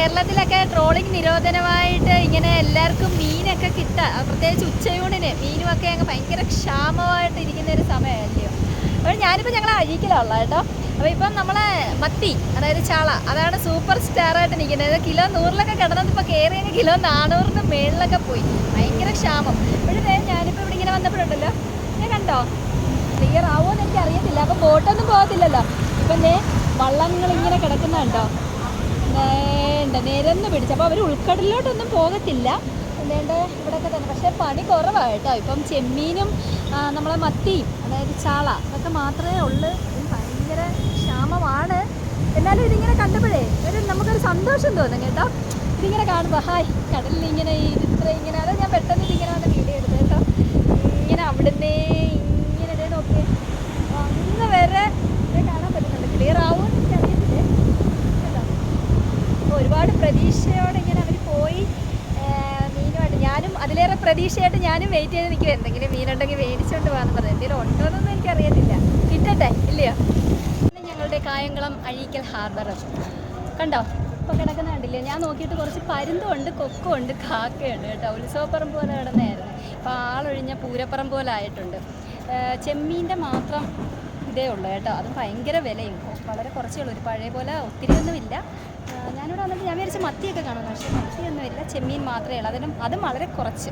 കേരളത്തിലൊക്കെ ട്രോളിംഗ് നിരോധനമായിട്ട് ഇങ്ങനെ എല്ലാവർക്കും മീനൊക്കെ കിട്ടുക, പ്രത്യേകിച്ച് ഉച്ചയൂണിന് മീനുമൊക്കെ അങ്ങ് ഭയങ്കര ക്ഷാമമായിട്ട് ഇരിക്കുന്ന ഒരു സമയമല്ലയോ. അപ്പോൾ ഞാനിപ്പോൾ ഞങ്ങൾ അഴീക്കലുള്ള കേട്ടോ. അപ്പോൾ ഇപ്പം നമ്മളെ മത്തി, അതായത് ചാള, അതാണ് സൂപ്പർ സ്റ്റാറായിട്ട് നിൽക്കുന്നത്. കിലോ 100-ലൊക്കെ കിടന്നത് ഇപ്പോൾ കയറിയെങ്കിൽ കിലോ 400-ന് മേളിലൊക്കെ പോയി, ഭയങ്കര ക്ഷാമം. ഇപ്പോഴേ ഞാനിപ്പോൾ ഇവിടെ ഇങ്ങനെ വന്നപ്പോഴുണ്ടല്ലോ, ഞാൻ കണ്ടോ ക്ലിയർ ആവുമെന്ന് എനിക്ക് അറിയത്തില്ല. അപ്പോൾ ബോട്ടൊന്നും പോകത്തില്ലല്ലോ. ഇപ്പം വള്ളങ്ങളിങ്ങനെ കിടക്കുന്നുണ്ടോ, വേണ്ട നിരന്ന് പിടിച്ച്. അപ്പോൾ അവർ ഉൾക്കടലിലോട്ടൊന്നും പോകത്തില്ല, വേണ്ട ഇവിടെയൊക്കെ തന്നെ. പക്ഷേ പണി കുറവാണ് കേട്ടോ. ഇപ്പം ചെമ്മീനും നമ്മളെ മത്തിയും, അതായത് ചാള, അതൊക്കെ മാത്രമേ ഉള്ളൂ. ഭയങ്കര ക്ഷാമമാണ്. എന്നാലും ഇതിങ്ങനെ കണ്ടപ്പോഴേ നമുക്കൊരു സന്തോഷം തോന്നും കേട്ടോ. ഇതിങ്ങനെ കാണുമ്പോൾ ഹായ് കടലിൽ ഇങ്ങനെ ഇത്ര ഇങ്ങനെ, അത് ഞാൻ പെട്ടെന്ന് ഇതിങ്ങനെ വന്ന് വീഡിയോ എടുത്തു കേട്ടോ. ഇങ്ങനെ അവിടുന്നേ ഇങ്ങനെ നോക്കിയേ അങ്ങ് വരെ കാണാൻ പറ്റുന്നുണ്ട്. ക്ലിയർ ആവും എനിക്കറിയത്തില്ലേ കേട്ടോ. ഒരുപാട് പ്രതീക്ഷയോടെ ഇങ്ങനെ അവർ പോയി മീനുമായിട്ട്. ഞാനും അതിലേറെ പ്രതീക്ഷയായിട്ട് ഞാനും വെയിറ്റ് ചെയ്ത് നിൽക്കും, എന്തെങ്കിലും മീനുണ്ടെങ്കിൽ മേടിച്ചുകൊണ്ട് പോകാമെന്ന് പറഞ്ഞു. എന്തെങ്കിലും ഉണ്ടോയെന്നൊന്നും എനിക്കറിയത്തില്ല, കിട്ടട്ടെ ഇല്ലയോ. ഞങ്ങളുടെ കായംകുളം അഴീക്കൽ ഹാർബർ കണ്ടോ, ഇപ്പോൾ കിടക്കുന്ന കണ്ടില്ലേ. ഞാൻ നോക്കിയിട്ട് കുറച്ച് പരുന്തുണ്ട്, കൊക്കുണ്ട്, കാക്കയുണ്ട് കേട്ടോ. ഉത്സവപ്പറമ്പ് പോലെ കിടന്നായിരുന്നു, ഇപ്പോൾ ആളൊഴിഞ്ഞ പൂരപ്പറമ്പ് പോലെ ആയിട്ടുണ്ട്. ചെമ്മീൻ്റെ മാത്രം ഇതേ ഉള്ളൂ കേട്ടോ. അതും ഭയങ്കര വിലയും, വളരെ കുറച്ചേ ഉള്ളൂ, ഒരു പഴയ പോലെ ഒത്തിരിയൊന്നുമില്ല. ഞാനിവിടെ വന്നിട്ട് ഞാൻ വിചാരിച്ച മത്തിയൊക്കെ കാണുന്നു, പക്ഷേ മത്തിയൊന്നുമില്ല, ചെമ്മീൻ മാത്രമേ ഉള്ളൂ. അതും വളരെ കുറച്ച്.